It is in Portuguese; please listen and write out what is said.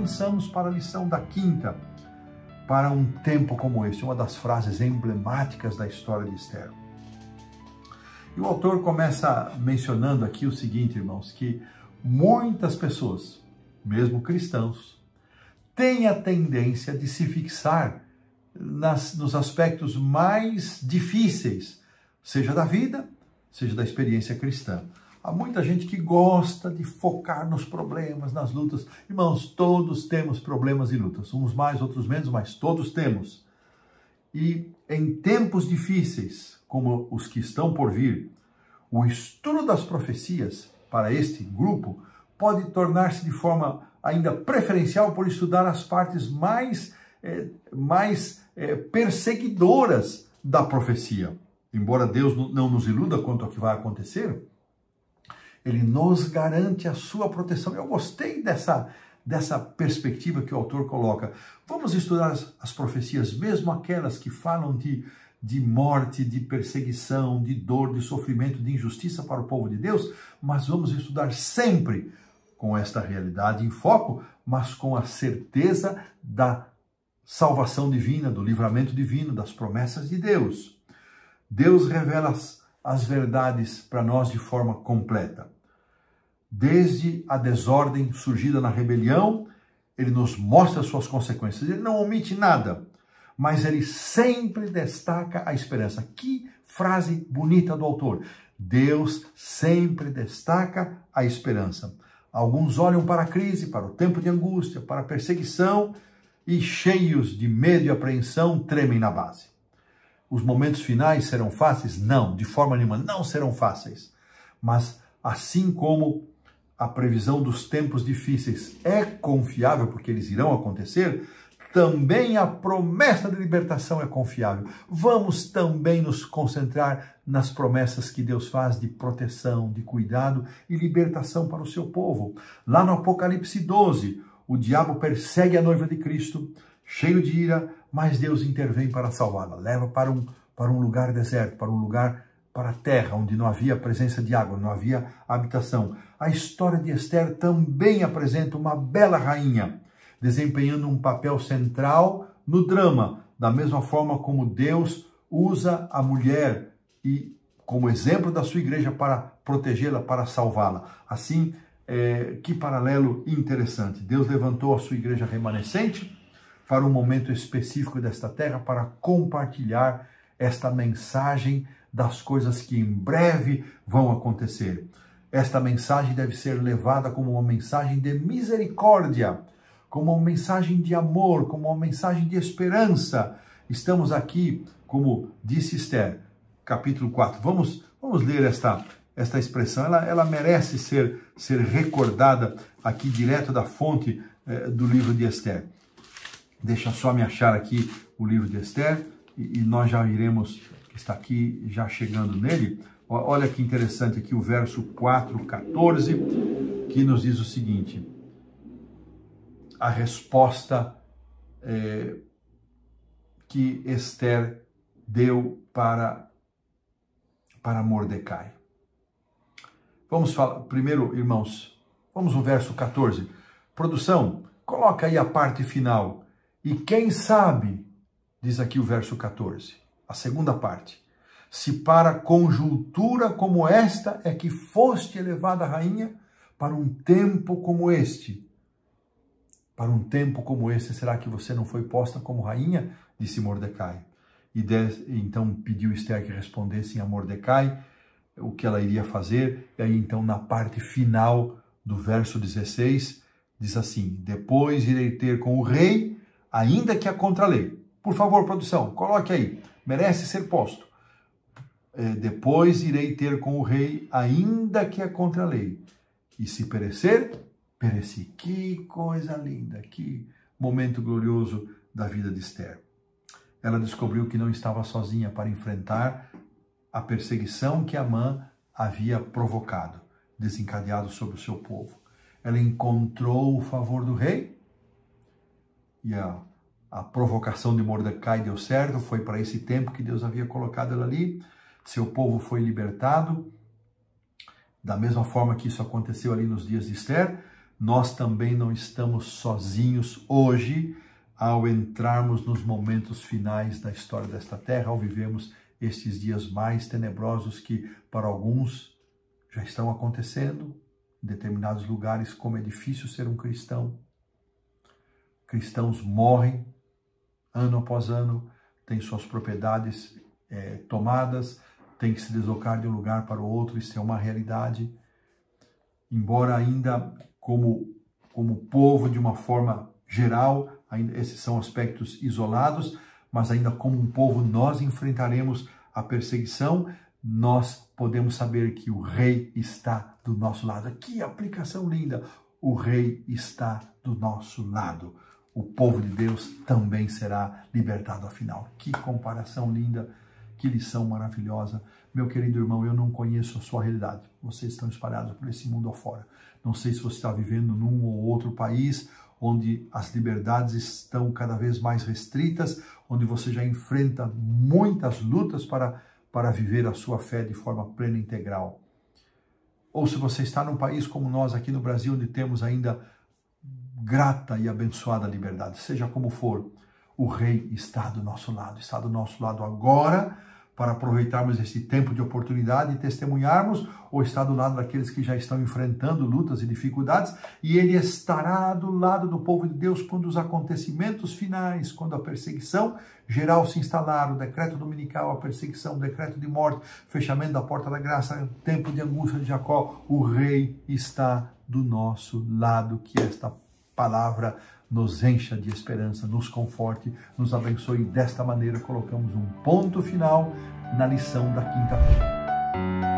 avançamos para a lição da quinta, para um tempo como este, uma das frases emblemáticas da história de Esther. E o autor começa mencionando aqui o seguinte, irmãos, que muitas pessoas, mesmo cristãos, têm a tendência de se fixar nos aspectos mais difíceis, seja da vida, seja da experiência cristã. Há muita gente que gosta de focar nos problemas, nas lutas. Irmãos, todos temos problemas e lutas, uns mais, outros menos, mas todos temos. E em tempos difíceis, como os que estão por vir, o estudo das profecias para este grupo pode tornar-se de forma ainda preferencial por estudar as partes mais perseguidoras da profecia. Embora Deus não nos iluda quanto ao que vai acontecer, Ele nos garante a sua proteção. Eu gostei dessa perspectiva que o autor coloca. Vamos estudar as profecias, mesmo aquelas que falam de morte, de perseguição, de dor, de sofrimento, de injustiça para o povo de Deus, mas vamos estudar sempre com esta realidade em foco, mas com a certeza da salvação divina, do livramento divino, das promessas de Deus. Deus revela as verdades para nós de forma completa. Desde a desordem surgida na rebelião, Ele nos mostra as suas consequências. Ele não omite nada, mas Ele sempre destaca a esperança. Que frase bonita do autor. Deus sempre destaca a esperança. Alguns olham para a crise, para o tempo de angústia, para a perseguição e, cheios de medo e apreensão, tremem na base. Os momentos finais serão fáceis? Não, de forma nenhuma, não serão fáceis. Mas assim como a previsão dos tempos difíceis é confiável, porque eles irão acontecer, também a promessa de libertação é confiável. Vamos também nos concentrar nas promessas que Deus faz de proteção, de cuidado e libertação para o seu povo. Lá no Apocalipse 12, o diabo persegue a noiva de Cristo, cheio de ira, mas Deus intervém para salvá-la. Leva para um lugar deserto, para a terra, onde não havia presença de água, não havia habitação. A história de Esther também apresenta uma bela rainha, desempenhando um papel central no drama, da mesma forma como Deus usa a mulher e como exemplo da sua igreja para protegê-la, para salvá-la. Assim, que paralelo interessante. Deus levantou a sua igreja remanescente para um momento específico desta terra, para compartilhar esta mensagem das coisas que em breve vão acontecer. Esta mensagem deve ser levada como uma mensagem de misericórdia, como uma mensagem de amor, como uma mensagem de esperança. Estamos aqui, como disse Esther, capítulo 4. Vamos ler esta expressão. Ela merece ser recordada aqui direto da fonte do livro de Esther. Deixa só me achar aqui o livro de Esther e nós já iremos, que está aqui já chegando nele. Olha que interessante aqui o verso 4:14, que nos diz o seguinte: a resposta que Esther deu para Mordecai. Vamos falar primeiro, irmãos, vamos no verso 14. Produção, coloca aí a parte final. E quem sabe, diz aqui o verso 14, a segunda parte, se para conjuntura como esta é que foste elevada rainha para um tempo como este. Para um tempo como este, será que você não foi posta como rainha? Disse Mordecai. Então pediu Esther que respondessem a Mordecai o que ela iria fazer. E aí então na parte final do verso 16, diz assim: depois irei ter com o rei, ainda que a contralei. Por favor, produção, coloque aí, merece ser posto. Depois irei ter com o rei, ainda que a contralei. E se perecer, pereci. Que coisa linda, que momento glorioso da vida de Esther. Ela descobriu que não estava sozinha para enfrentar a perseguição que Amã havia provocado, desencadeado sobre o seu povo. Ela encontrou o favor do rei e a provocação de Mordecai deu certo, foi para esse tempo que Deus havia colocado ela ali. Seu povo foi libertado, da mesma forma que isso aconteceu ali nos dias de Esther, nós também não estamos sozinhos hoje ao entrarmos nos momentos finais da história desta terra, ao vivermos estes dias mais tenebrosos que para alguns já estão acontecendo em determinados lugares, como é difícil ser um cristão. Cristãos morrem ano após ano, têm suas propriedades tomadas, têm que se deslocar de um lugar para o outro, isso é uma realidade. Embora ainda como povo, de uma forma geral, ainda esses são aspectos isolados, mas ainda como um povo nós enfrentaremos a perseguição, nós podemos saber que o Rei está do nosso lado. Que aplicação linda! O Rei está do nosso lado. O povo de Deus também será libertado afinal. Que comparação linda, que lição maravilhosa. Meu querido irmão, eu não conheço a sua realidade. Vocês estão espalhados por esse mundo afora. Não sei se você está vivendo num ou outro país onde as liberdades estão cada vez mais restritas, onde você já enfrenta muitas lutas para viver a sua fé de forma plena e integral. Ou se você está num país como nós aqui no Brasil, onde temos ainda grata e abençoada liberdade. Seja como for, o Rei está do nosso lado agora, para aproveitarmos esse tempo de oportunidade e testemunharmos, ou está do lado daqueles que já estão enfrentando lutas e dificuldades, e Ele estará do lado do povo de Deus quando os acontecimentos finais, quando a perseguição geral se instalar, o decreto dominical, a perseguição, o decreto de morte, fechamento da porta da graça, tempo de angústia de Jacó, o Rei está do nosso lado. Que esta palavra nos encha de esperança, nos conforte, nos abençoe. E desta maneira colocamos um ponto final na lição da quinta-feira.